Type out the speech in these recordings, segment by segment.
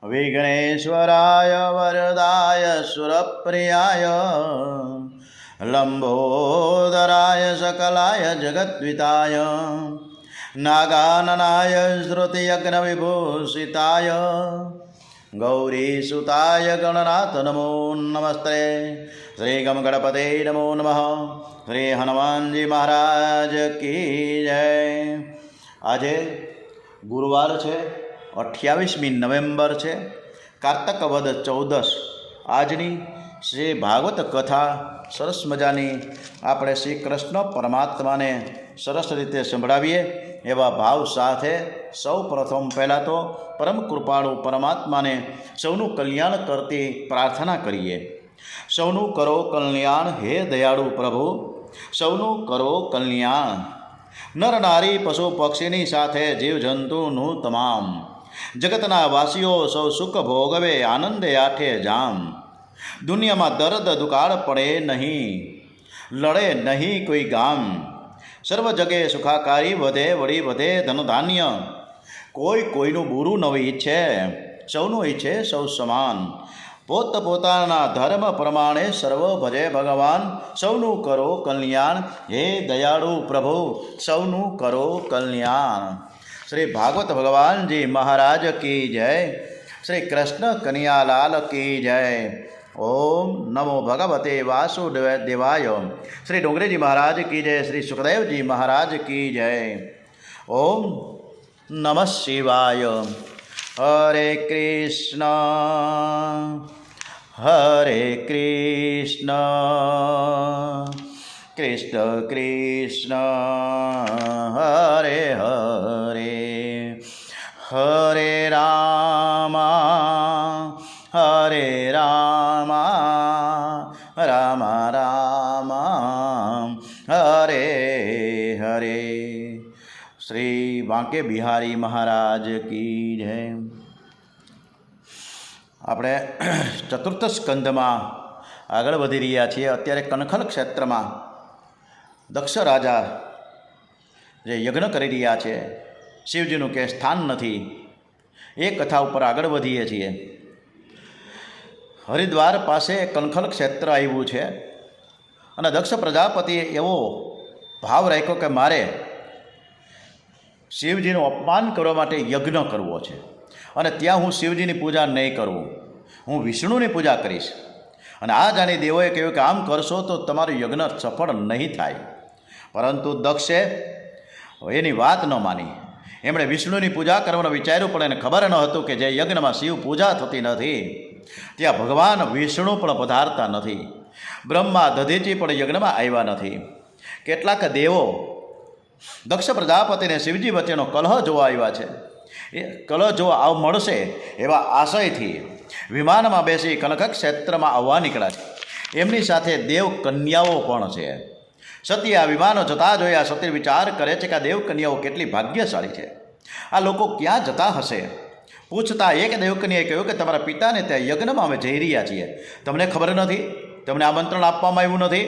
વિઘ્નેશ્વરાય વરદાય સુરપ્રિયાય લંબોદરાય સકલાય જગદ્વિતાય નાગાનનાય શ્રુતિયજ્ઞવિભૂષિતાય ગૌરીસુતાય ગણનાથ નમો નમસ્તે. શ્રી ગમ ગણપતે નમો નમઃ. શ્રી હનુમાનજી મહારાજ કી જય. આજે ગુરુવાર છે, 28મી નવેમ્બર છે, કારતક વદ 14. આજની શ્રી ભાગવત કથા સરસ મજાની આપણે શ્રી કૃષ્ણ પરમાત્માને સરસ રીતે સંભળાવીએ એવા ભાવ સાથે સૌ પ્રથમ પહેલાં તો પરમ કૃપાળુ પરમાત્માને સૌનું કલ્યાણ કરતી પ્રાર્થના કરીએ. સૌનું કરો કલ્યાણ હે દયાળુ પ્રભુ, સૌનું કરો કલ્યાણ. નર નારી પશુ પક્ષીની સાથે જીવજંતુનું તમામ જગતના વાસીઓ સૌ સુખ ભોગવે આનંદે આઠે જામ. દુનિયામાં દર્દ દુકાળ પડે નહીં, લડે નહીં કોઈ ગામ. સર્વ જગે સુખાકારી વધે વળી વધે ધન ધાન્ય. કોઈ કોઈનું બુરું ન ઈચ્છે, સૌનું ઈચ્છે સૌ સમાન. પોતપોતાના ધર્મ પ્રમાણે સર્વ ભજે ભગવાન. સૌનું કરો કલ્યાણ હે દયાળુ પ્રભુ, સૌનું કરો કલ્યાણ. શ્રી ભાગવત ભગવાનજી મહારાજ કી જય. શ્રી કૃષ્ણ કનૈયાલાલ કી જય. ઓમ નમો ભગવતે વાસુદેવાય. શ્રી ડુંગરીજી મહારાજ કી જય. શ્રી સુખદેવજી મહારાજ કી જય. ઓમ નમઃ શિવાય. હરે કૃષ્ણ હરે કૃષ્ણ કૃષ્ણ કૃષ્ણ હરે હરે. હરે રામ હરે રામ રામ રામ હરે હરે. શ્રી વાંકે બિહારી મહારાજ કી જય. આપણે ચતુર્થ સ્કંધમાં આગળ વધી રહ્યા છીએ. અત્યારે કનખલ ક્ષેત્રમાં દક્ષ રાજા જે યજ્ઞ કરી રહ્યા છે, શિવજીનું કે સ્થાન નથી, એ કથા ઉપર આગળ વધીએ છીએ. હરિદ્વાર પાસે કનખલ ક્ષેત્ર આવ્યું છે અને દક્ષ પ્રજાપતિએ એવો ભાવ રાખ્યો કે મારે શિવજીનું અપમાન કરવા માટે યજ્ઞ કરવો છે અને ત્યાં હું શિવજીની પૂજા નહીં કરું, હું વિષ્ણુની પૂજા કરીશ. અને આ જાણી દેવોએ કહ્યું કે આમ કરશો તો તમારું યજ્ઞ સફળ નહીં થાય. પરંતુ દક્ષે એની વાત ન માની. એમણે વિષ્ણુની પૂજા કરવાનું વિચાર્યું, પણ એને ખબર ન હતું કે જે યજ્ઞમાં શિવ પૂજા થતી નથી ત્યાં ભગવાન વિષ્ણુ પણ પધારતા નથી, બ્રહ્મા દધીચી પણ યજ્ઞમાં આવ્યા નથી. કેટલાક દેવો દક્ષ પ્રજાપતિને શિવજી વચ્ચેનો કલહ જોવા આવ્યા છે. એ કલહ જોવા આવ મળશે એવા આશયથી વિમાનમાં બેસી કનક ક્ષેત્રમાં આવવા નીકળ્યા છે. એમની સાથે દેવ કન્યાઓ પણ છે. સતી આ વિમાનો જતા જોયા. સતી વિચાર કરે છે કે આ દેવ કન્યાઓ કેટલી ભાગ્યશાળી છે, આ લોકો ક્યાં જતા હશે. પૂછતા એક દેવકન્યાએ કહ્યું કે તમારા પિતાને ત્યાં યજ્ઞમાં અમે જઈ રહ્યા છીએ, તમને ખબર નથી, તમને આમંત્રણ આપવામાં આવ્યું નથી.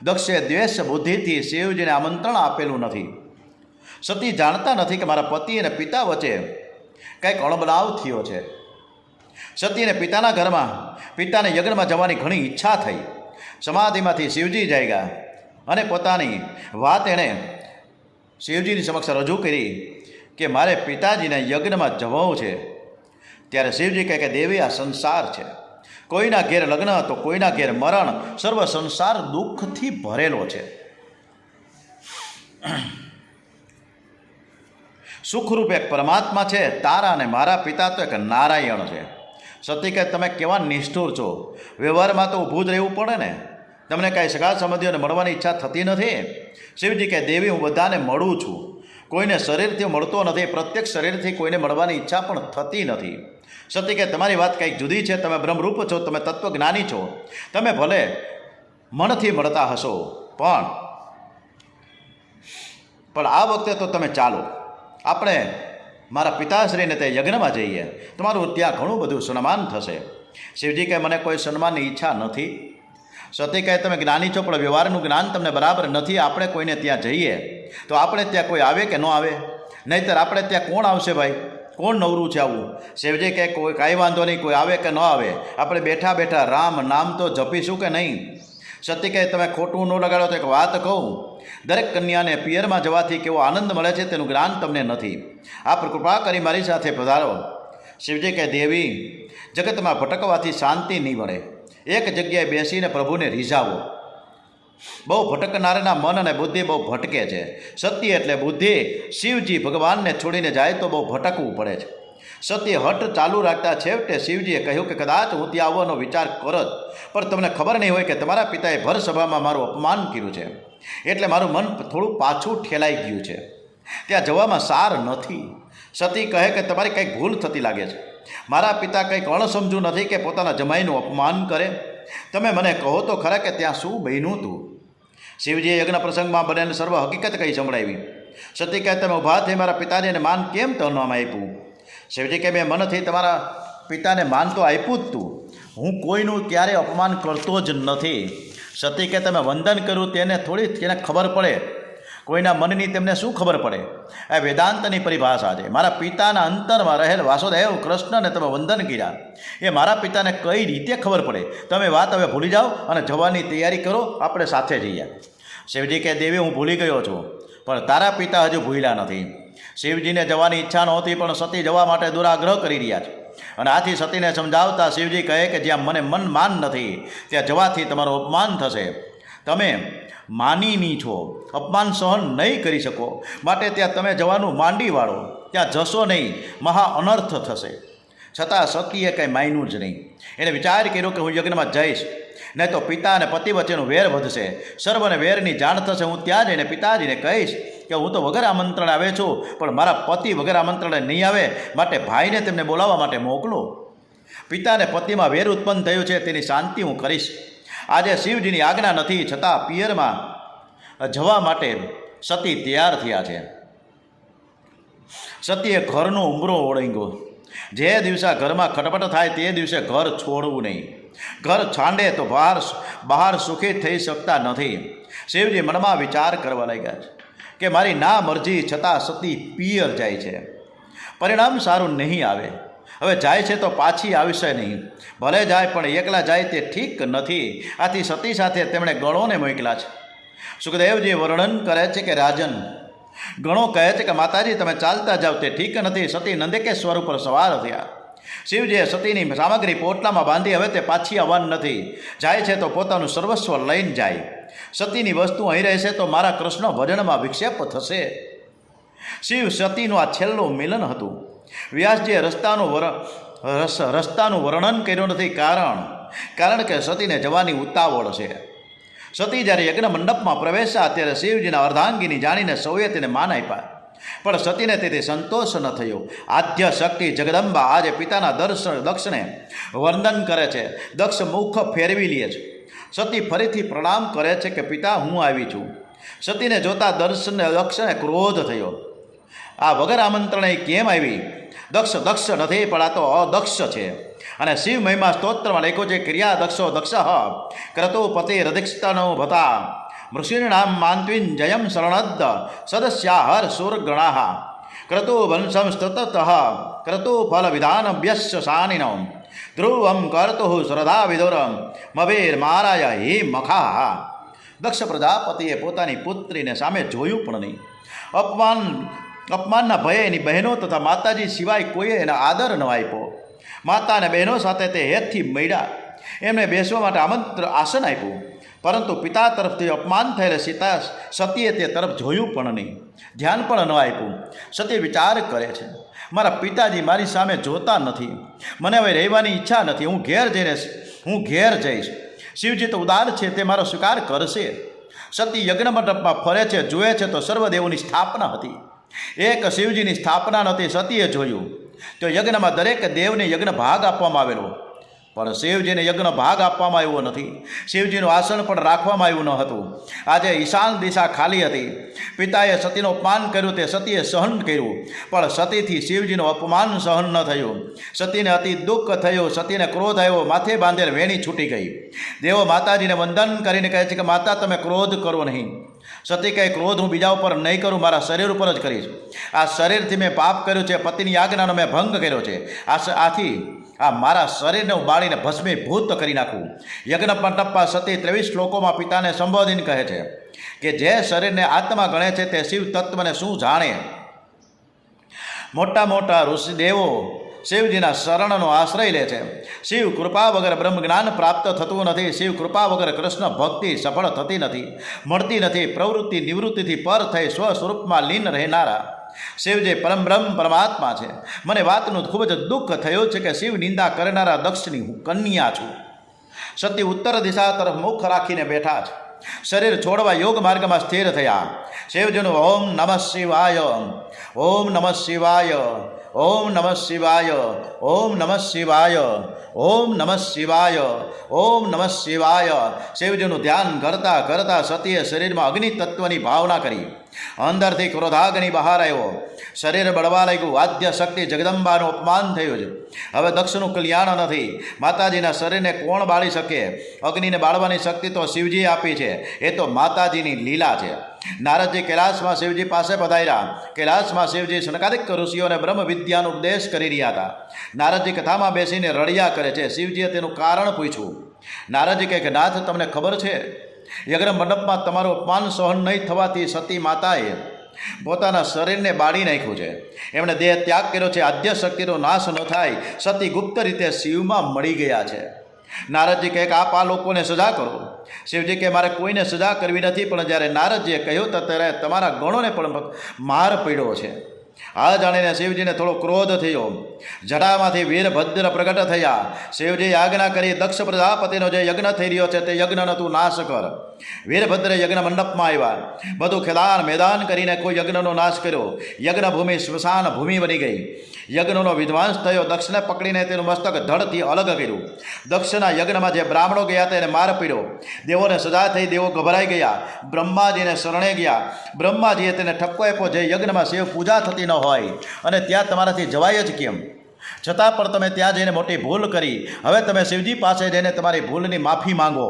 દક્ષે દ્વેષ બુદ્ધિથી શિવજીને આમંત્રણ આપેલું નથી. સતી જાણતા નથી કે મારા પતિ અને પિતા વચ્ચે કંઈક અણબનાવ થયો છે. સતીને પિતાના ઘરમાં પિતાને યજ્ઞમાં જવાની ઘણી ઈચ્છા થઈ. સમાધિમાંથી શિવજી જાગ્યા અને પોતાની વાત એણે શિવજીની સમક્ષ રજૂ કરી કે મારે પિતાજીને યજ્ઞમાં જવું છે. ત્યારે શિવજી કહે કે દેવી, આ સંસાર છે, કોઈના ઘેર લગ્ન તો કોઈના ઘેર મરણ, સર્વ સંસાર દુઃખથી ભરેલો છે. સુખરૂપ એક પરમાત્મા છે, તારા અને મારા પિતા તો એક નારાયણ છે. સતી કહે તમે કેવા નિષ્ઠુર છો, વ્યવહારમાં તો ઊભું જ રહેવું પડે ને, તમને કાંઈ સગા સંબંધીઓને મળવાની ઈચ્છા થતી નથી. શિવજી કહે દેવી, હું બધાને મળું છું, કોઈને શરીરથી મળતો નથી, પ્રત્યક્ષ શરીરથી કોઈને મળવાની ઈચ્છા પણ થતી નથી. સતી કહે તમારી વાત કંઈક જુદી છે, તમે બ્રહ્મરૂપ છો, તમે તત્વજ્ઞાની છો, તમે ભલે મનથી મળતા હશો પણ આ વખતે તો તમે ચાલો, આપણે મારા પિતાશ્રીને તે યજ્ઞમાં જઈએ, તમારું ત્યાં ઘણું બધું સન્માન થશે. શિવજી કહે મને કોઈ સન્માનની ઈચ્છા નથી. સતી કહે તમે જ્ઞાની છો પણ વ્યવહારનું જ્ઞાન તમને બરાબર નથી. આપણે કોઈને ત્યાં જઈએ તો આપણે ત્યાં કોઈ આવે કે ન આવે, નહીંતર આપણે ત્યાં કોણ આવશે ભાઈ, કોણ નવરું છે આવું? શિવજી કહે કોઈ કાંઈ વાંધો નહીં, કોઈ આવે કે ન આવે, આપણે બેઠા બેઠા રામ નામ તો જપીશું કે નહીં? સતી કહે તમે ખોટું ન લગાડો તો એક વાત કહું, દરેક કન્યાને પિયરમાં જવાથી કેવો આનંદ મળે છે તેનું જ્ઞાન તમને નથી. આપ કૃપા કરી મારી સાથે પધારો. શિવજી કહે દેવી, જગતમાં ભટકવાથી શાંતિ નહીં મળે, એક જગ્યાએ બેસીને પ્રભુને રીઝાવો. બહુ ભટકનારના મન અને બુદ્ધિ બહુ ભટકે છે. સત્ય એટલે બુદ્ધિ. શિવજી ભગવાનને છોડીને જાય તો બહુ ભટકવું પડે છે. સત્ય હઠ ચાલુ રાખતા છેવટે શિવજીએ કહ્યું કે કદાચ હું ત્યાં આવવાનો વિચાર કરત, પણ તમને ખબર નહીં હોય કે તમારા પિતાએ ભર સભામાં મારું અપમાન કર્યું છે, એટલે મારું મન થોડું પાછું ઠેલાઈ ગયું છે, ત્યાં જવામાં સાર નથી. સતી કહે કે તમારી કંઈક ભૂલ થતી લાગે છે. મારા પિતા કંઈક અણસમજુ નથી કે પોતાના જમાઈનું અપમાન કરે? તમે મને કહો તો ખરા કે ત્યાં શું બન્યું હતું? શિવજીએ યજ્ઞ પ્રસંગમાં બનેલ સર્વ હકીકત કહી સંભળાવી. સતી કહે તમે ઊભા થઈ મારા પિતાને માન કેમ તો નામ આપ્યું? શિવજી કહે મેં મનથી તમારા પિતાને માન તો આપ્યું જ તું, હું કોઈનું ક્યારેય અપમાન કરતો જ નથી. સતી કહે તમે વંદન કર્યું તેને થોડી તેને ખબર પડે, કોઈના મનની તેમને શું ખબર પડે? આ વેદાંતની પરિભાષા છે. મારા પિતાના અંતરમાં રહેલ વાસુદેવ કૃષ્ણને તમે વંદન કર્યા, એ મારા પિતાને કઈ રીતે ખબર પડે? તમે વાત હવે ભૂલી જાઓ અને જવાની તૈયારી કરો, આપણે સાથે જઈએ. શિવજી કહે દેવી હું ભૂલી ગયો છું, પણ તારા પિતા હજુ ભૂલ્યા નથી. શિવજીને જવાની ઈચ્છા નહોતી, પણ સતી જવા માટે દુરાગ્રહ કરી રહ્યા છે. અને આથી સતીને સમજાવતા શિવજી કહે કે જ્યાં મને મન માન નથી ત્યાં જવાથી તમારું અપમાન થશે. તમે માનીની છો, અપમાન સહન નહીં કરી શકો, માટે ત્યાં તમે જવાનું માંડી વાળો, ત્યાં જશો નહીં, મહા અનર્થ થશે. છતાં સતીએ કંઈ માન્યું જ નહીં. એને વિચાર કર્યો કે હું યજ્ઞમાં જઈશ, નહીં તો પિતા અને પતિ વચ્ચેનો વેર વધશે, સર્વને વેરની જાણ થશે. હું ત્યાં જઈને પિતાજીને કહીશ કે હું તો વગર આમંત્રણ આવે છું, પણ મારા પતિ વગર આમંત્રણે નહીં આવે, માટે ભાઈને તેમને બોલાવવા માટે મોકલો. પિતાને પતિમાં વેર ઉત્પન્ન થયું છે તેની શાંતિ હું કરીશ. આજે શિવજીની આજ્ઞા નથી, છતાં પિયરમાં જવા માટે સતી તૈયાર થયા છે. સતીએ ઘરનો ઉંબરો ઓળંગ્યો. જે દિવસે ઘરમાં ખટપટ થાય તે દિવસે ઘર છોડવું નહીં. ઘર છાંડે તો બહાર સુખી થઈ શકતા નથી. શિવજી મનમાં વિચાર કરવા લાગ્યા છે કે મારી ના મરજી છતાં સતી પિયર જાય છે, પરિણામ સારું નહીં આવે. હવે જાય છે તો પાછી આવશે નહીં. ભલે જાય પણ એકલા જાય તે ઠીક નથી. આથી સતી સાથે તેમણે ગણોને મોકલ્યા છે. સુખદેવજી વર્ણન કરે છે કે રાજન, ગણો કહે છે કે માતાજી તમે ચાલતા જાઓ તે ઠીક નથી. સતી નંદકેશ્વર ઉપર સવાર થયા. શિવજીએ સતીની સામગ્રી પોટલામાં બાંધી, હવે તે પાછી આવવાનું નથી. જાય છે તો પોતાનું સર્વસ્વ લઈને જાય. સતીની વસ્તુ અહીં રહેશે તો મારા કૃષ્ણ ભજનમાં વિક્ષેપ થશે. શિવ સતીનું આ છેલ્લું મિલન હતું. વ્યાસજીએ રસ્તાનું વર્ણન કર્યું નથી, કારણ કે સતીને જવાની ઉતાવળ છે. સતી જ્યારે યજ્ઞ મંડપમાં પ્રવેશ્યા ત્યારે શિવજીના અર્ધાંગીની જાણીને સૌએ તેને માન આપ્યા, પણ સતીને તેથી સંતોષ ન થયો. આદ્ય શક્તિ જગદંબા આજે પિતાના દક્ષને વંદન કરે છે. દક્ષ મુખ ફેરવી લે છે. સતી ફરીથી પ્રણામ કરે છે કે પિતા હું આવી છું. સતીને જોતા દક્ષને ક્રોધ થયો. આ વગર આમંત્રણે કેમ આવી? દક્ષ નથી, પણ આ તો અદક્ષ છે. અને શિવ મહિમા સ્તોત્રમાં લખ્યું છે ક્રિયા દક્ષો દક્ષ ક્રતો પતિ રધિક્ષતનો ભતા મૃષિર્ણામ માન્ત્વિન જયમ શરણદ સદસ્યાહર સુરગણા ક્રતો વંશમ સ્તતઃ ક્રતો ફલ વિધાનભ્યસ્ય શાનિનો ધ્રુવમ કર્તુ શ્રદ્ધા વિદુરમ મવેર મારાય હિ મખા. દક્ષ પ્રજાપતિએ પોતાની પુત્રીને સામે જોયું પણ નહીં. અપમાનના ભયે એની બહેનો તથા માતાજી સિવાય કોઈએ એના આદર ન આપ્યો. માતા અને બહેનો સાથે તે હેતથી મળ્યા. એમને બેસવા માટે આસન આપ્યું, પરંતુ પિતા તરફથી અપમાન થયેલા સતીએ તે તરફ જોયું પણ નહીં, ધ્યાન પણ ન આપ્યું. સતી વિચાર કરે છે મારા પિતાજી મારી સામે જોતા નથી, મને હવે રહેવાની ઈચ્છા નથી, હું ઘેર જઈશ. શિવજી તો ઉદાર છે, તે મારો સ્વીકાર કરશે. સતી યજ્ઞ મંડપમાં ફરે છે, જુએ છે તો સર્વદેવોની સ્થાપના હતી. એક શિવજીની સ્થાપના નહોતી. સતીએ જોયું તો યજ્ઞમાં દરેક દેવને યજ્ઞ ભાગ આપવામાં આવેલો, પણ શિવજીને યજ્ઞ ભાગ આપવામાં આવ્યો નથી. શિવજીનું આસન પણ રાખવામાં આવ્યું ન હતું. આજે ઈશાન દિશા ખાલી હતી. પિતાએ સતીનું અપમાન કર્યું તે સતીએ સહન કર્યું, પણ સતીથી શિવજીનું અપમાન સહન ન થયું. સતીને અતિ દુઃખ થયું. સતીને ક્રોધ આવ્યો. માથે બાંધેલ વેણી છૂટી ગઈ. દેવો માતાજીને વંદન કરીને કહે છે કે માતા તમે ક્રોધ કરો નહીં. સતી કહે, ક્રોધ હું બીજા ઉપર નહીં કરું, મારા શરીર ઉપર જ કરીશ. આ શરીરથી મેં પાપ કર્યું છે, પતિની આજ્ઞાનો મેં ભંગ કર્યો છે. આથી આ મારા શરીરને હું બાળીને ભસ્મીભૂત કરી નાખું. યજ્ઞ મંડપમાં સતી 23 શ્લોકોમાં પિતાને સંબોધીને કહે છે કે જે શરીરને આત્મા ગણે છે તે શિવ તત્વને શું જાણે. મોટા મોટા ઋષિદેવો શિવજીના શરણનો આશ્રય લે છે. શિવ કૃપા વગર બ્રહ્મ જ્ઞાન પ્રાપ્ત થતું નથી. શિવ કૃપા વગર કૃષ્ણ ભક્તિ સફળ થતી નથી, મળતી નથી. પ્રવૃત્તિ નિવૃત્તિથી પર થઈ સ્વ સ્વરૂપમાં લીન રહેનારા શિવજી પરમબ્રહ્મ પરમાત્મા છે. મને વાતનું ખૂબ જ દુઃખ થયું છે કે શિવ નિંદા કરનારા દક્ષની હું કન્યા છું. સતી ઉત્તર દિશા તરફ મુખ રાખીને બેઠા છે. શરીર છોડવા યોગ માર્ગમાં સ્થિર થયા. શિવજીનું ઓમ નમઃ શિવાય, ઓમ નમઃ શિવાય, ઓમ નમઃ શિવાય, ઓમ નમઃ શિવાય, ઓમ નમઃ શિવાય, ઓમ નમઃ શિવાય. શિવજીનું ધ્યાન કરતાં કરતાં સતીએ શરીરમાં અગ્નિ તત્વની ભાવના કરી. અંદરથી ક્રોધાગ્નિ બહાર આવ્યો. શરીર બળવા લાગ્યું. આદ્ય શક્તિ જગદંબાનું અપમાન થયું છે. હવે દક્ષનું કલ્યાણ નથી. માતાજીના શરીરને કોણ બાળી શકે? અગ્નિને બાળવાની શક્તિ તો શિવજીએ આપી છે. એ તો માતાજીની લીલા છે. નારદજી કૈલાસમાં શિવજી પાસે પધાર્યા. કૈલાસમાં શિવજી સનકાદિક ઋષિઓને બ્રહ્મ વિદ્યાનો ઉપદેશ કરી રહ્યા હતા. નારદજી કથામાં બેસીને રડ્યા કરે છે. શિવજીએ તેનું કારણ પૂછ્યું. નારદજી કહે કે નાથ, તમને ખબર છે યજ્ઞ મંડપમાં તમારું અપમાન સહન નહીં થવાથી સતી માતાએ પોતાના શરીરને બાળી નાખ્યું છે. એમણે દેહ ત્યાગ કર્યો છે. આદ્ય શક્તિનો નાશ ન થાય. સતી ગુપ્ત રીતે શિવમાં મળી ગયા છે. નારદજી કહે કે આપ આ લોકોને સજા કરો. શિવજી કે મારે કોઈને સજા કરવી નથી. પણ જ્યારે નારદજીએ કહ્યું તો ત્યારે તમારા ગણોને પણ માર પડ્યો છે. આ જાણીને શિવજીને થોડો ક્રોધ થયો. જટામાંથી વીરભદ્ર પ્રગટ થયા. શિવજીએ આજ્ઞા કરી, દક્ષ પ્રજાપતિનો જે યજ્ઞ થઈ રહ્યો છે તે યજ્ઞનો તું નાશ કર. વીરભદ્ર યજ્ઞ મંડપમાં આવ્યા. બધું ખેદાન મેદાન કરીને કોઈ યજ્ઞનો નાશ કર્યો. યજ્ઞ ભૂમિ સ્મશાન ભૂમિ બની ગઈ. યજ્ઞનો વિધ્વંસ થયો. દક્ષને પકડીને તેનું મસ્તક ધડથી અલગ કર્યું. દક્ષના યજ્ઞમાં જે બ્રાહ્મણો ગયા તેને માર પીડ્યો. દેવોને સજા થઈ. દેવો ગભરાઈ ગયા. બ્રહ્માજીને શરણે ગયા. બ્રહ્માજીએ તેને ઠપકો આપ્યો, જે યજ્ઞમાં શિવ પૂજા થતી ન હોય અને ત્યાં તમારાથી જવાય જ કેમ? છતાં પણ તમે ત્યાં જઈને મોટી ભૂલ કરી. હવે તમે શિવજી પાસે જઈને તમારી ભૂલની માફી માંગો.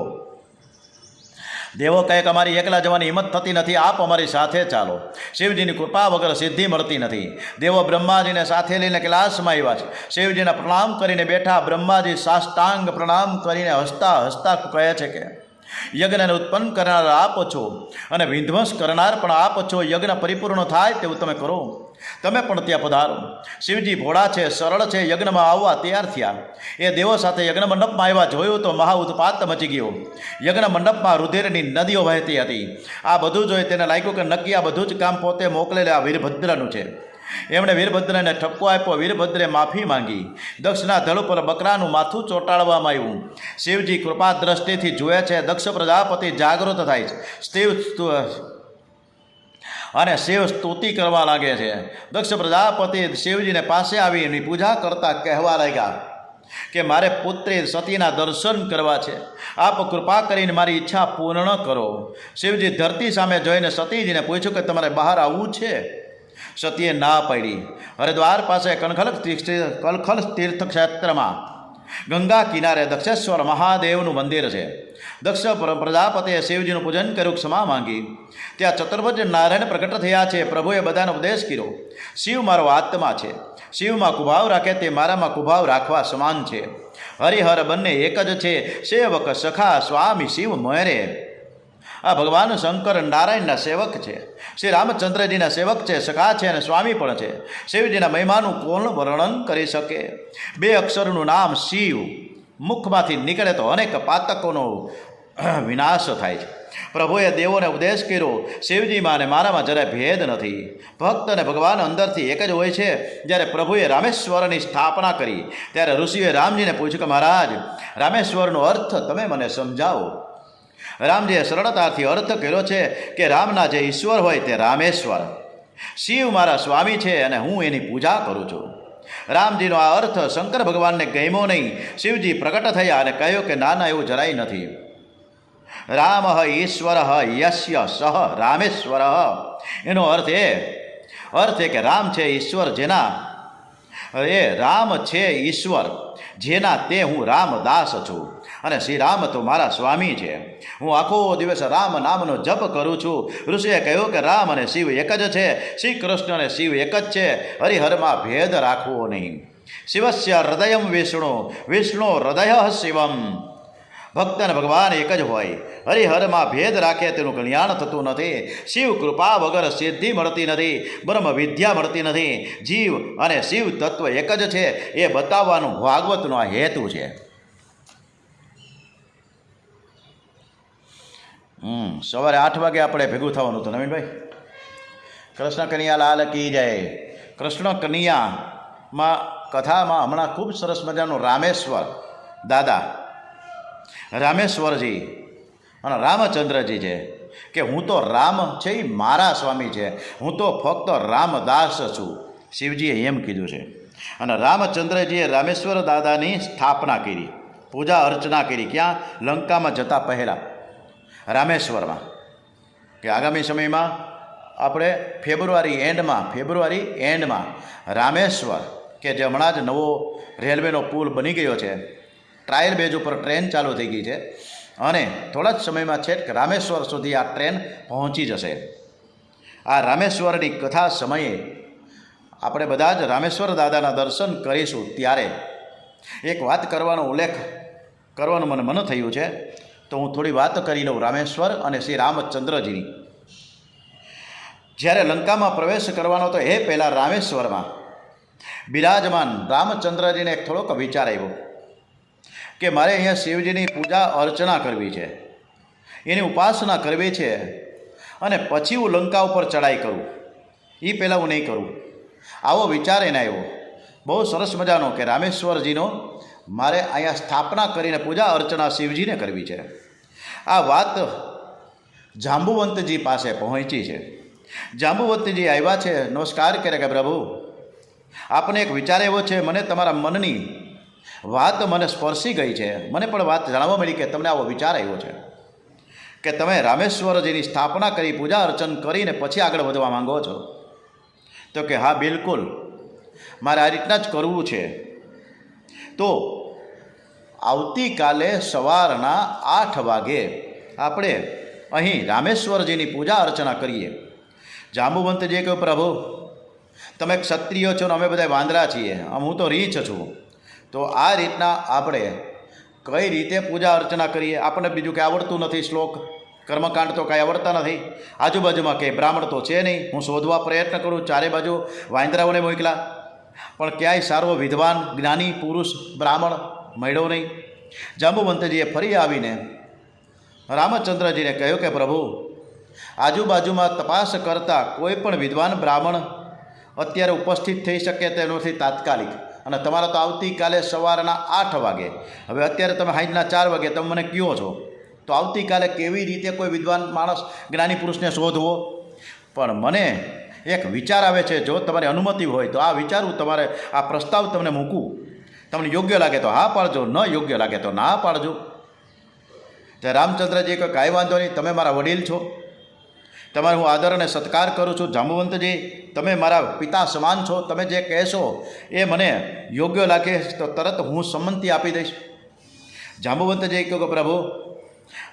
દેવો કહે કે અમારી એકલા જવાની હિંમત થતી નથી. આપ અમારી સાથે ચાલો. શિવજીની કૃપા વગર સિદ્ધિ મળતી નથી. દેવો બ્રહ્માજીને સાથે લઈને કૈલાસમાં આવ્યા છે. શિવજીને પ્રણામ કરીને બેઠા. બ્રહ્માજી સાષ્ટાંગ પ્રણામ કરીને હસતા હસતા કહે છે કે યજ્ઞને ઉત્પન્ન કરનાર આપ છો અને વિધ્વંસ કરનાર પણ આપ છો. યજ્ઞ પરિપૂર્ણ થાય તેવું તમે કરો. તમે પણ ત્યાં પધારો. શિવજી ભોળા છે, સરળ છે. યજ્ઞમાં આવવા તૈયાર થયા. એ દેવો સાથે યજ્ઞ મંડપમાં આવ્યા. જોયું તો મહા ઉત્પાત મચી ગયો. યજ્ઞ મંડપમાં રુધિરની નદીઓ વહેતી હતી. આ બધું જોઈ તેને લાગ્યું કે નક્કી આ બધું જ કામ પોતે મોકલેલા વીરભદ્રનું છે. એમણે વીરભદ્રને ઠપકો આપ્યો. વીરભદ્રે માફી માંગી. દક્ષના ધડ ઉપર બકરાનું માથું ચોંટાડવામાં આવ્યું. શિવજી કૃપા દ્રષ્ટિથી જુએ છે. દક્ષ પ્રજાપતિ જાગૃત થાય છે અને શિવ સ્તુતિ કરવા લાગે છે. દક્ષ પ્રજાપતિ શિવજીને પાસે આવી એની પૂજા કરતા કહેવા લાગ્યા કે મારે પુત્રી સતીના દર્શન કરવા છે. આપ કૃપા કરીને મારી ઈચ્છા પૂર્ણ કરો. શિવજી ધરતી સામે જોઈને સતીજીને પૂછ્યું કે તમારે બહાર આવવું છે? સતીએ ના પાડી. હરિદ્વાર પાસે કલખલ તીર્થ ક્ષેત્રમાં ગંગા કિનારે દક્ષેશ્વર મહાદેવનું મંદિર છે. દક્ષ પ્રજાપતિએ શિવજીનું પૂજન કર્યું, ક્ષમા માંગી. ત્યાં ચતુર્ભુજ નારાયણ પ્રગટ થયા છે. પ્રભુએ બધાનો ઉપદેશ કર્યો. શિવ મારો આત્મા છે. શિવમાં કુભાવ રાખે તે મારામાં કુભાવ રાખવા સમાન છે. હરિહર બંને એક જ છે. સેવક સખા સ્વામી શિવ મોરે. આ ભગવાન શંકર નારાયણના સેવક છે. શ્રી રામચંદ્રજીના સેવક છે, સખા છે અને સ્વામી પણ છે. શિવજીના મહિમાનું કોણ વર્ણન કરી શકે? 2 અક્ષરનું નામ શિવ મુખમાંથી નીકળે તો અનેક પાતકોનો વિનાશ થાય છે. પ્રભુએ દેવોને ઉપદેશ કર્યો. શિવજીમાં અને મારામાં જરાય ભેદ નથી. ભક્ત અને ભગવાન અંદરથી એક જ હોય છે. જ્યારે પ્રભુએ રામેશ્વરની સ્થાપના કરી ત્યારે ઋષિએ રામજીને પૂછ્યું કે મહારાજ, રામેશ્વરનો અર્થ તમે મને સમજાવો. રામજીએ સરળતાથી અર્થ કર્યો છે કે રામના જે ઈશ્વર હોય તે રામેશ્વર. શિવ મારા સ્વામી છે અને હું એની પૂજા કરું છું. રામજીનો આ અર્થ શંકર ભગવાનને ગમ્યો નહીં. શિવજી પ્રગટ થયા અને કહ્યું કે ના ના, એવું જરાય નથી. રામ ઈશ્વર યસ્ય સહ રામેશ્વર. એનો અર્થ એ કે રામ છે ઈશ્વર જેના એ રામ છે ઈશ્વર, જેના તે હું રામદાસ છું, અને શ્રી રામ તો મારા સ્વામી છે. હું આખો દિવસ રામ નામનો જપ કરું છું. ઋષિએ કહ્યું કે રામ અને શિવ એક જ છે, શ્રી કૃષ્ણ અને શિવ એક જ છે, હરિહરમાં ભેદ રાખવો નહીં. શિવસ્ય હૃદયમ વિષ્ણુ, વિષ્ણુ હૃદય શિવમ. ભક્ત અને ભગવાન એક જ હોય. હરિહરમાં ભેદ રાખે તેનું કલ્યાણ થતું નથી. શિવ કૃપા વગર સિદ્ધિ મળતી નથી, બ્રહ્મ વિદ્યા મળતી નથી. જીવ અને શિવ તત્વ એક જ છે એ બતાવવાનું ભાગવતનો આ હેતુ છે. સવારે 8 વાગે આપણે ભેગું થવાનું હતું નવીનભાઈ. કૃષ્ણ કનૈયા લાલ કી જય. કૃષ્ણ કનૈયામાં કથામાં હમણાં ખૂબ સરસ મજાનું રામેશ્વર દાદા, રામેશ્વરજી અને રામચંદ્રજી છે કે હું તો રામ છે એ મારા સ્વામી છે, હું તો ફક્ત રામદાસ છું, શિવજીએ એમ કીધું છે. અને રામચંદ્રજીએ રામેશ્વર દાદાની સ્થાપના કરી, પૂજા અર્ચના કરી. ક્યાં? લંકામાં જતા પહેલાં રામેશ્વરમાં. કે આગામી સમયમાં આપણે ફેબ્રુઆરી એન્ડમાં રામેશ્વર, કે જે હમણાં જ નવો રેલવેનો પુલ બની ગયો છે, ટ્રાયલ બેઝ ઉપર ટ્રેન ચાલુ થઈ ગઈ છે, અને થોડા જ સમયમાં છેક રામેશ્વર સુધી આ ટ્રેન પહોંચી જશે. આ રામેશ્વરની કથા સમયે આપણે બધા જ રામેશ્વર દાદાના દર્શન કરીશું. ત્યારે એક વાત કરવાનું મને મન થયું છે, તો હું થોડી વાત કરી લઉં રામેશ્વર અને શ્રી રામચંદ્રજીની. જ્યારે લંકામાં પ્રવેશ કરવાનો તો એ પહેલાં રામેશ્વરમાં બિરાજમાન રામચંદ્રજીને એક થોડોક વિચાર આવ્યો કે મારે અહીંયા શિવજીની પૂજા અર્ચના કરવી છે, એની ઉપાસના કરવી છે, અને પછી હું લંકા ઉપર ચડાઈ કરું, એ પહેલાં હું નહીં કરું. આવો વિચાર એને આવ્યો. બહુ સરસ મજાનો કે રામેશ્વરજીનો મારે અહીંયા સ્થાપના કરીને પૂજા અર્ચના શિવજીને કરવી છે. આ વાત જાંબુવંતજી પાસે પહોંચી છે. જાંબુવંતજી આવ્યા છે, નમસ્કાર કરે કે પ્રભુ, આપને એક વિચાર એવો છે, મને તમારા મનની વાત મને સ્પર્શી ગઈ છે, મને પણ વાત જાણવા મળી કે તમને આવો વિચાર આવ્યો છે કે તમે રામેશ્વરજીની સ્થાપના કરી, પૂજા અર્ચન કરીને પછી આગળ વધવા માંગો છો. તો કે હા બિલકુલ, મારે આ રીતના જ કરવું છે. તો આવતીકાલે સવારના 8 વાગે આપણે અહીં રામેશ્વરજીની પૂજા અર્ચના કરીએ. જાંબુવંતજીએ કહ્યું પ્રભુ, તમે ક્ષત્રિયો છો ને અમે બધા વાંદરા છીએ, હું તો રીછ છું, તો આ રીતના આપણે કઈ રીતે પૂજા અર્ચના કરીએ? આપણને બીજું કંઈ આવડતું નથી, શ્લોક કર્મકાંડ તો કાંઈ આવડતા નથી, આજુબાજુમાં કંઈ બ્રાહ્મણ તો છે નહીં. હું શોધવા પ્રયત્ન કરું, ચારે બાજુ વાંદરાઓને મોકલા, પણ ક્યાંય સારો વિદ્વાન જ્ઞાની પુરુષ બ્રાહ્મણ મળ્યો નહીં. જાંબુવંતજીએ ફરી આવીને રામચંદ્રજીને કહ્યું કે પ્રભુ, આજુબાજુમાં તપાસ કરતા કોઈ પણ વિદ્વાન બ્રાહ્મણ અત્યારે ઉપસ્થિત થઈ શકે તેમ નથી તાત્કાલિક, અને તમારા તો આવતીકાલે સવારના 8 વાગે, હવે અત્યારે તમે સાંજના 4 વાગે તમે મને કહો છો, તો આવતીકાલે કેવી રીતે કોઈ વિદ્વાન માણસ જ્ઞાની પુરુષને શોધવો? પણ મને એક વિચાર આવે છે, જો તમારી અનુમતિ હોય તો આ વિચારું, તમારે આ પ્રસ્તાવ તમને મૂકું. તમને યોગ્ય લાગે તો હા પાડજો, ન યોગ્ય લાગે તો ના પાડજો. ત્યારે રામચંદ્રજી કહે કાંઈ વાંધો નહીં, તમે મારા વડીલ છો, તમારે હું આદર અને સત્કાર કરું છું. જાંબુવંતજી, તમે મારા પિતા સમાન છો, તમે જે કહેશો એ મને યોગ્ય લાગે તો તરત હું સંમતિ આપી દઈશ. જાંબુવંતજી કહ્યું કે પ્રભુ,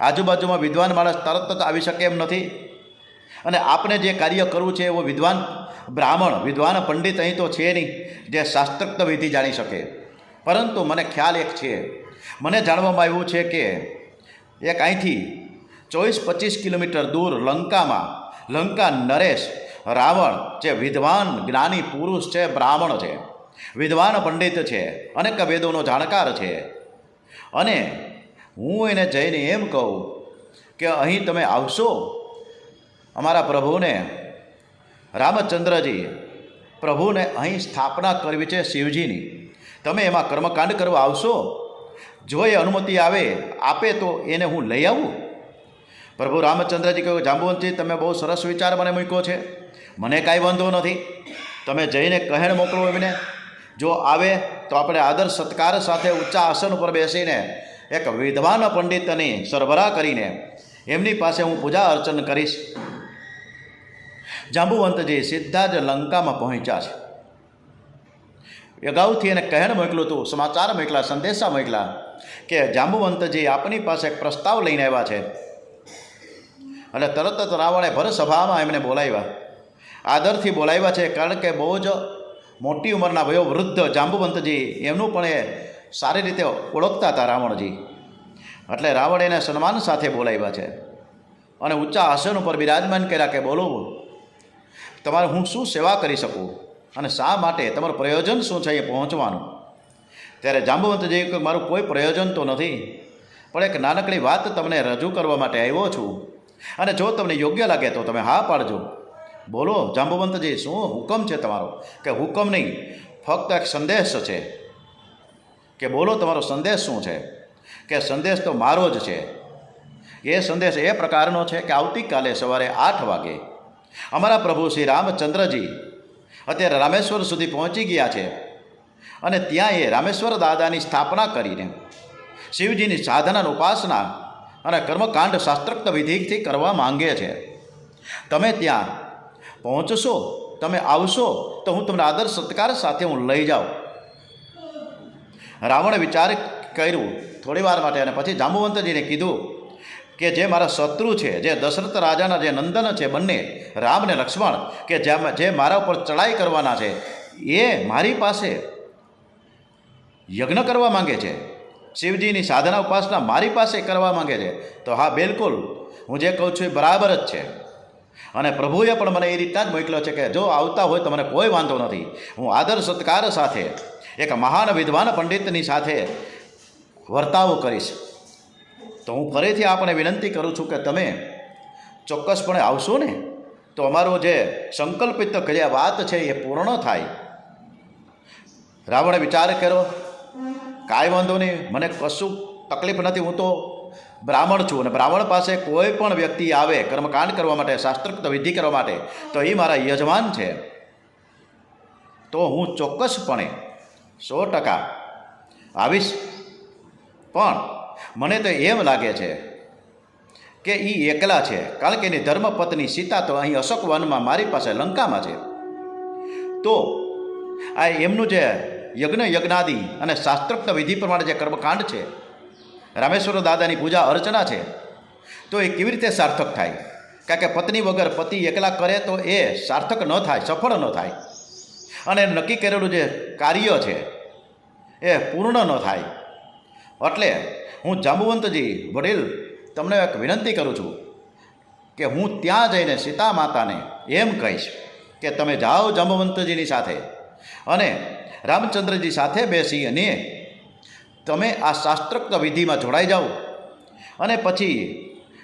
આજુબાજુમાં વિદ્વાન માણસ તરત જ આવી શકે એમ નથી, અને આપને જે કાર્ય કરવું છે એવો વિદ્વાન બ્રાહ્મણ, વિદ્વાન પંડિત અહીં તો છે નહીં જે શાસ્ત્રોક્ત વિધિ જાણી શકે. પરંતુ મને ખ્યાલ એક છે, મને જાણવામાં આવ્યું છે કે એક અહીંથી 24-25 કિલોમીટર દૂર લંકામાં લંકા નરેશ રાવણ જે વિદ્વાન જ્ઞાની પુરુષ છે, બ્રાહ્મણ છે, વિદ્વાન પંડિત છે, અનેક વેદોનો જાણકાર છે, અને હું એને જઈને એમ કહું કે અહીં તમે આવશો, અમારા પ્રભુને રામચંદ્રજી પ્રભુને અહીં સ્થાપના કરવી છે શિવજીની, તમે એમાં કર્મકાંડ કરવા આવશો, જો એ અનુમતિ આપે તો એને હું લઈ આવું. પ્રભુ રામચંદ્રજી કહ્યું જાંબુવંતજી, તમે બહુ સરસ વિચાર મને મૂક્યો છે, મને કાંઈ વાંધો નથી, તમે જઈને કહેણ મોકલો એમને, જો આવે તો આપણે આદર સત્કાર સાથે ઊંચા આસન ઉપર બેસીને એક વિદ્વાન પંડિતની સરભરા કરીને એમની પાસે હું પૂજા અર્ચન કરીશ. જાંબુવંતજી સીધા જ લંકામાં પહોંચ્યા છે. અગાઉથી એને કહેણ મોકલ્યું હતું, સમાચાર મોકલા, સંદેશા મોકલા કે જાંબુવંતજી આપની પાસે એક પ્રસ્તાવ લઈને આવ્યા છે. એટલે તરત જ રાવણે ભર સભામાં એમને બોલાવ્યા, આદરથી બોલાવ્યા છે. કારણ કે બહુ જ મોટી ઉંમરના વયો વૃદ્ધ જાંબુવંતજી એમનું પણ એ સારી રીતે ઓળખતા હતા રાવણજી. એટલે રાવણ એને સન્માન સાથે બોલાવ્યા છે અને ઊંચા આસન ઉપર બિરાજમાન કર્યા કે બોલો, તમારે હું શું સેવા કરી શકું અને શા માટે, તમારું પ્રયોજન શું છે એ પહોંચવાનું. ત્યારે જાંબુવંતજી કે મારું કોઈ પ્રયોજન તો નથી, પણ એક નાનકડી વાત તમને રજૂ કરવા માટે આવ્યો છું અને જો તમને યોગ્ય લાગે તો તમે હા પાડજો. બોલો જાંબુવંતજી, શું હુકમ છે તમારો? કે હુકમ નહીં, ફક્ત એક સંદેશ છે. કે બોલો તમારો સંદેશ શું છે? કે સંદેશ તો મારો જ છે. એ સંદેશ એ પ્રકારનો છે કે આવતીકાલે સવારે 8 વાગે અમારા પ્રભુ શ્રી રામચંદ્રજી અત્યારે રામેશ્વર સુધી પહોંચી ગયા છે અને ત્યાં એ રામેશ્વર દાદાની સ્થાપના કરીને શિવજીની સાધનાની ઉપાસના અને કર્મકાંડ શાસ્ત્રોક્ત વિધિથી કરવા માંગે છે. તમે ત્યાં પહોંચશો, તમે આવશો તો હું તમને આદર સત્કાર સાથે હું લઈ જાઉં. રાવણે વિચાર કર્યું થોડી વાર માટે અને પછી જાંબુવંતજીને કીધું કે જે મારા શત્રુ છે, જે દશરથ રાજાના જે નંદન છે બંને, રામ ને લક્ષ્મણ, કે જે મારા ઉપર ચડાઈ કરવાના છે, એ મારી પાસે યજ્ઞ કરવા માંગે છે, શિવજીની સાધના ઉપાસના મારી પાસે કરવા માંગે છે. તો હા, બિલકુલ હું જે કહું છું એ બરાબર જ છે. અને પ્રભુએ પણ મને એ રીતના જ મોકલ્યો છે કે જો આવતા હોય તો મને કોઈ વાંધો નથી, હું આદર સત્કાર સાથે એક મહાન વિદ્વાન પંડિતની સાથે વર્તાવ કરીશ. તો હું ફરીથી આપણે વિનંતી કરું છું કે તમે ચોક્કસપણે આવશો ને તો અમારો જે સંકલ્પિત કર્યા વાત છે એ પૂર્ણ થાય. રાવણે વિચાર કર્યો, કાંઈ વાંધો નહીં, મને કશું તકલીફ નથી, હું તો બ્રાહ્મણ છું અને બ્રાહ્મણ પાસે કોઈ પણ વ્યક્તિ આવે કર્મકાંડ કરવા માટે, શાસ્ત્રોક્ત વિધિ કરવા માટે, તો એ મારા યજમાન છે. તો હું ચોક્કસપણે 100% આવીશ. પણ મને તો એમ લાગે છે કે એ એકલા છે, કારણ કે એની ધર્મપત્ની સીતા તો અહીં અશોક વનમાં મારી પાસે લંકામાં છે. તો આ એમનું જે યજ્ઞાદિ અને શાસ્ત્રોક્ત વિધિ પ્રમાણે જે કર્મકાંડ છે, રામેશ્વર દાદાની પૂજા અર્ચના છે, તો એ કેવી રીતે સાર્થક થાય? કારણ કે પત્ની વગર પતિ એકલા કરે તો એ સાર્થક ન થાય, સફળ ન થાય અને નક્કી કરેલું જે કાર્ય છે એ પૂર્ણ ન થાય. એટલે હું જાંબુવંતજી વડીલ તમને એક વિનંતી કરું છું કે હું ત્યાં જઈને સીતા માતાને એમ કહીશ કે તમે જાઓ જાંબુવંતજીની સાથે અને રામચંદ્રજી સાથે બેસી અને તમે આ શાસ્ત્રોક્ત વિધિમાં જોડાઈ જાઓ અને પછી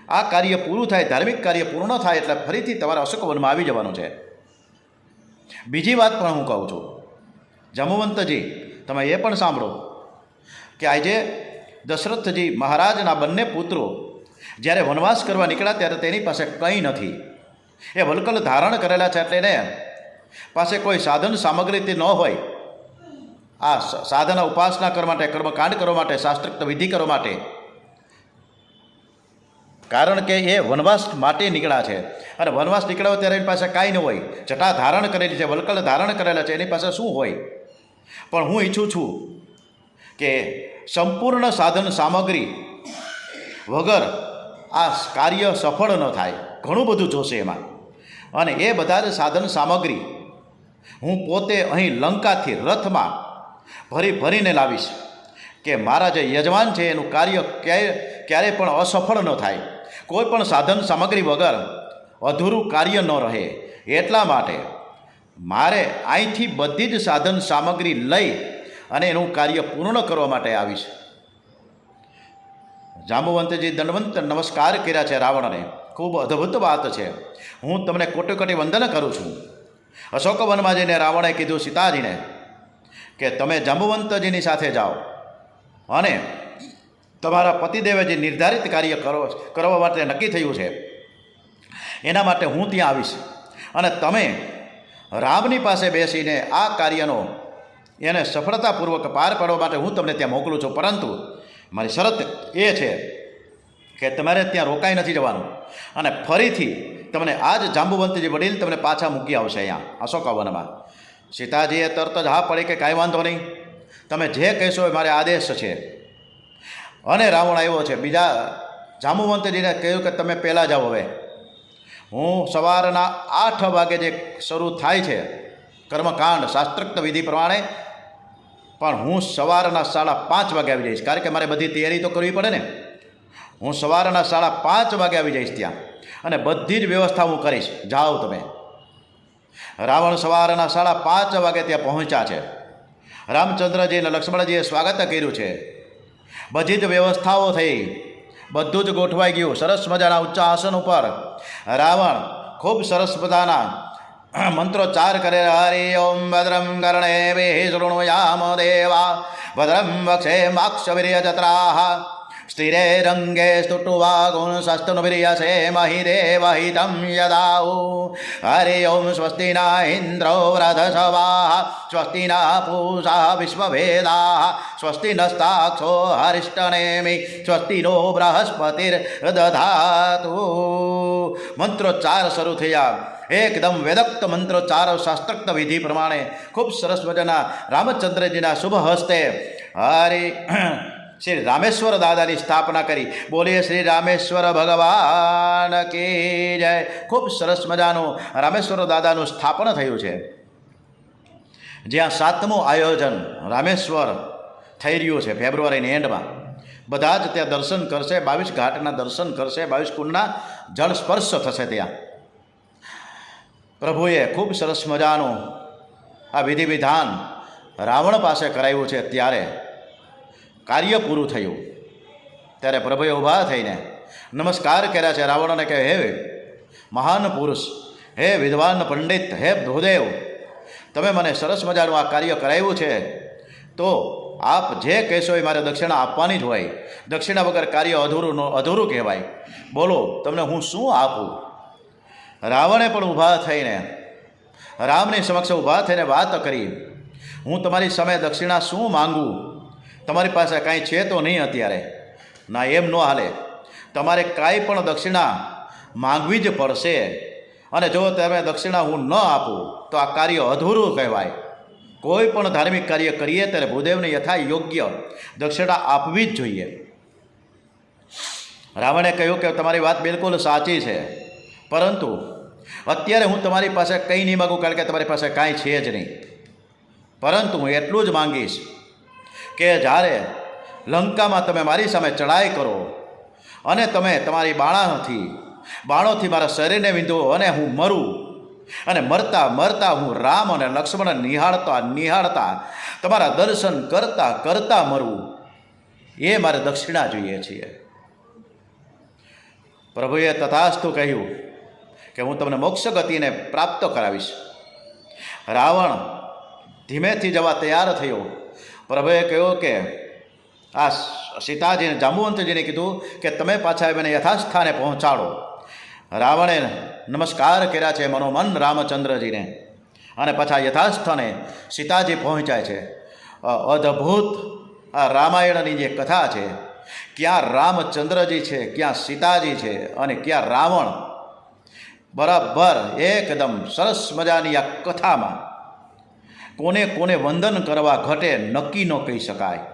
આ કાર્ય પૂરું થાય, ધાર્મિક કાર્ય પૂર્ણ થાય એટલે ફરીથી તમારા અશોક વનમાં આવી જવાનું છે. બીજી વાત પણ હું કહું છું, જાંબુવંતજી તમે એ પણ સાંભળો કે આજે દશરથજી મહારાજના બંને પુત્રો જ્યારે વનવાસ કરવા નીકળ્યા ત્યારે તેની પાસે કંઈ નથી. એ વલ્કલ ધારણ કરેલા છે એટલે એને પાસે કોઈ સાધન સામગ્રી ન હોય આ સાધના ઉપાસના કરવા માટે, કર્મકાંડ કરવા માટે, શાસ્ત્રોક્ત વિધિ કરવા માટે. કારણ કે એ વનવાસ માટે નીકળ્યા છે અને વનવાસ નીકળ્યા ત્યારે એની પાસે કાંઈ ન હોય. જટા ધારણ કરેલી છે, વલ્કલ ધારણ કરેલા છે, એની પાસે શું હોય? પણ હું ઈચ્છું છું કે સંપૂર્ણ સાધન સામગ્રી વગર આ કાર્ય સફળ ન થાય. ઘણું બધું જોશે એમાં અને એ બધા જ સાધન સામગ્રી હું પોતે અહીં લંકાથી રથમાં ભરીને લાવીશ કે મારા જે યજમાન છે એનું કાર્ય ક્યારેય પણ અસફળ ન થાય. કોઈ પણ સાધન સામગ્રી વગર અધૂરું કાર્ય ન રહે. એટલા માટે મારે અહીંથી બધી જ સાધન સામગ્રી લઈ અને એનું કાર્ય પૂર્ણ કરવા માટે આવીશ. જાંબુવંતજી દંડવંત નમસ્કાર કર્યા છે રાવણને. ખૂબ અદ્ભુત વાત છે. હું તમને કોટી કોટી વંદન કરું છું. અશોક વનમાં જઈને રાવણે કીધું સીતાજીને કે તમે જાંબુવંતજીની સાથે જાઓ અને તમારા પતિદેવે જે નિર્ધારિત કાર્ય કરવા માટે નક્કી થયું છે એના માટે હું ત્યાં આવીશ અને તમે રામની પાસે બેસીને આ કાર્યનો એને સફળતાપૂર્વક પાર પાડવા માટે હું તમને ત્યાં મોકલું છું. પરંતુ મારી શરત એ છે કે તમારે ત્યાં રોકાઈ નથી જવાનું અને ફરીથી તમને આ જ જાંબુવંતજી વડીલ તમને પાછા મૂકી આવશે અહીંયા અશોક વનમાં. સીતાજીએ તરત જ હા પડી કે કાંઈ વાંધો નહીં, તમે જે કહેશો એ મારે આદેશ છે. અને રાવણ આવ્યો છે. બીજા જાંબુવંતજીને કહ્યું કે તમે પહેલાં જાઓ, હવે હું સવારના 8 વાગે જે શરૂ થાય છે કર્મકાંડ શાસ્ત્રોક્ત વિધિ પ્રમાણે, પણ હું સવારના 5:30 વાગે આવી જઈશ, કારણ કે મારે બધી તૈયારી તો કરવી પડે ને. હું સવારના 5:30 વાગે આવી જઈશ ત્યાં, અને બધી જ વ્યવસ્થા હું કરીશ. જાઓ તમે. રાવણ સવારના 5:30 વાગે ત્યાં પહોંચ્યા છે. રામચંદ્રજી અને લક્ષ્મણજીએ સ્વાગત કર્યું છે. બધી જ વ્યવસ્થાઓ થઈ, બધું જ ગોઠવાઈ ગયું. સરસ મજાના ઊંચા આસન ઉપર રાવણ ખૂબ સરસ મજાના મંત્રોચ્ચાર કરે. હરિ ઓમ ભદ્રમ કર્ણેભિઃ શૃણુયામ દેવા ભદ્રમ વક્ષેમાક્ષવીર્યજત્રાઃ સ્થિરે રંગે સ્તુષ્ટુવા ગુણશસ્તુન્વીર્યસે મહિ દેવહિतं યદાઉ. હરિ ઓમ સ્વસ્તિ ન ઇન્દ્રો વૃધસવાઃ સ્વસ્તિ ન પૂષા વિશ્વવેદાઃ સ્વસ્તિ નસ્તાક્ષો હરિષ્ટનેમિ સ્વસ્તિ નો બૃહસ્પતિર્દધાતુ. મંત્રોચ્ચાર શરૂ થયા. એકદમ વેદોક્ત મંત્રોચ્ચાર શાસ્ત્રોક્ત વિધિ પ્રમાણે ખૂબ સરસ મજાના રામચંદ્રજીના શુભ હસ્તે શ્રી રામેશ્વર દાદાની સ્થાપના કરી. બોલીએ શ્રી રામેશ્વર ભગવાન કી જય. ખૂબ સરસ મજાનું રામેશ્વર દાદાનું સ્થાપન થયું છે, જ્યાં 7મું આયોજન રામેશ્વર થઈ રહ્યું છે ફેબ્રુઆરીની એન્ડમાં. બધા જ ત્યાં દર્શન કરશે, 22 ઘાટના દર્શન કરશે, 22 કુંડના જળ સ્પર્શ થશે. ત્યાં પ્રભુએ ખૂબ સરસ મજાનું આ વિધિ વિધાન રાવણ પાસે કરાવ્યું છે. ત્યારે કાર્ય પૂરું થયું ત્યારે પ્રભુએ ઊભા થઈને નમસ્કાર કર્યા છે રાવણને. કહે, હે મહાન પુરુષ, હે વિદ્વાન પંડિત, હે ભૂદેવ, તમે મને સરસ મજાનું આ કાર્ય કરાવ્યું છે, તો આપ જે કહેશો એ મારે દક્ષિણા આપવાની જ હોય. દક્ષિણા વગર કાર્ય અધૂરું કહેવાય. બોલો, તમને હું શું આપું? રાવણે પણ ઊભા થઈને રામની સમક્ષ ઊભા થઈને વાત કરી. હું તમારી સામે દક્ષિણા શું માંગુ? તમારી પાસે કાંઈ છે તો નહીં અત્યારે? ના, એમ ન હાલે. તમારે કાંઈ પણ દક્ષિણા માંગવી જ પડશે. અને જો તમે દક્ષિણા હું ન આપું તો આ કાર્ય અધૂરું કહેવાય. કોઈ પણ ધાર્મિક કાર્ય કરીએ ત્યારે ભૂદેવને યથા યોગ્ય દક્ષિણા આપવી જ જોઈએ. રાવણે કહ્યું કે તમારી વાત બિલકુલ સાચી છે, પરંતુ અત્યારે હું તમારી પાસે કંઈ નહીં માગું, કારણ કે તમારી પાસે કાંઈ છે જ નહીં. પરંતુ હું એટલું જ માંગીશ કે જ્યારે લંકામાં તમે મારી સામે ચડાઈ કરો અને તમે તમારી બાણોથી મારા શરીરને વીંધો અને હું મરું, અને મરતા મરતા હું રામ અને લક્ષ્મણ નિહાળતા તમારા દર્શન કરતા મરું, એ મારે દક્ષિણા જોઈએ છીએ. પ્રભુએ તથાસ્તુ કહ્યું કે હું તમને મોક્ષ ગતિને પ્રાપ્ત કરાવીશ. રાવણ ધીમેથી જવા તૈયાર થયો. પ્રભુએ કહ્યું કે આ સીતાજીને જાંબુવંતજીને કીધું કે તમે પાછા આવીને યથાસ્થાને પહોંચાડો. રાવણે નમસ્કાર કર્યા છે મનોમન રામચંદ્રજીને, અને પાછા યથાસ્થાને સીતાજી પહોંચાય છે. અદ્ભુત આ રામાયણની જે કથા છે, ક્યાં રામચંદ્રજી છે, ક્યાં સીતાજી છે, અને ક્યાં રાવણ, બરાબર એકદમ સરસ મજાની આ કથામાં કોને કોને વંદન કરવા ઘટે નક્કી ન કહી શકાય.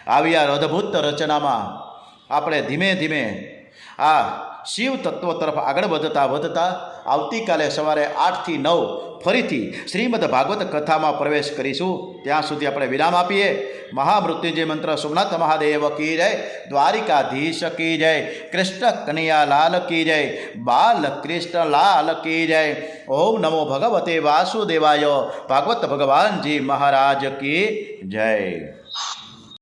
આવી આ અદ્ભુત રચનામાં આપણે ધીમે ધીમે આ શિવ તત્વ તરફ આગળ વધતા આવતીકાલે સવારે 8 થી 9 ફરીથી શ્રીમદ ભાગવત કથામાં પ્રવેશ કરીશું. ત્યાં સુધી આપણે વિરામ આપીએ. મહામૃત્યુંજય મંત્ર સોમનાથ મહાદેવ કી જય, દ્વારિકાધીશ કી જય, કૃષ્ણ કનૈયા લાલ કી જય, બાલ કૃષ્ણ લાલ કી જય. ઓમ નમો ભગવતે વાસુદેવાય. ભાગવત ભગવાનજી મહારાજ કી જય.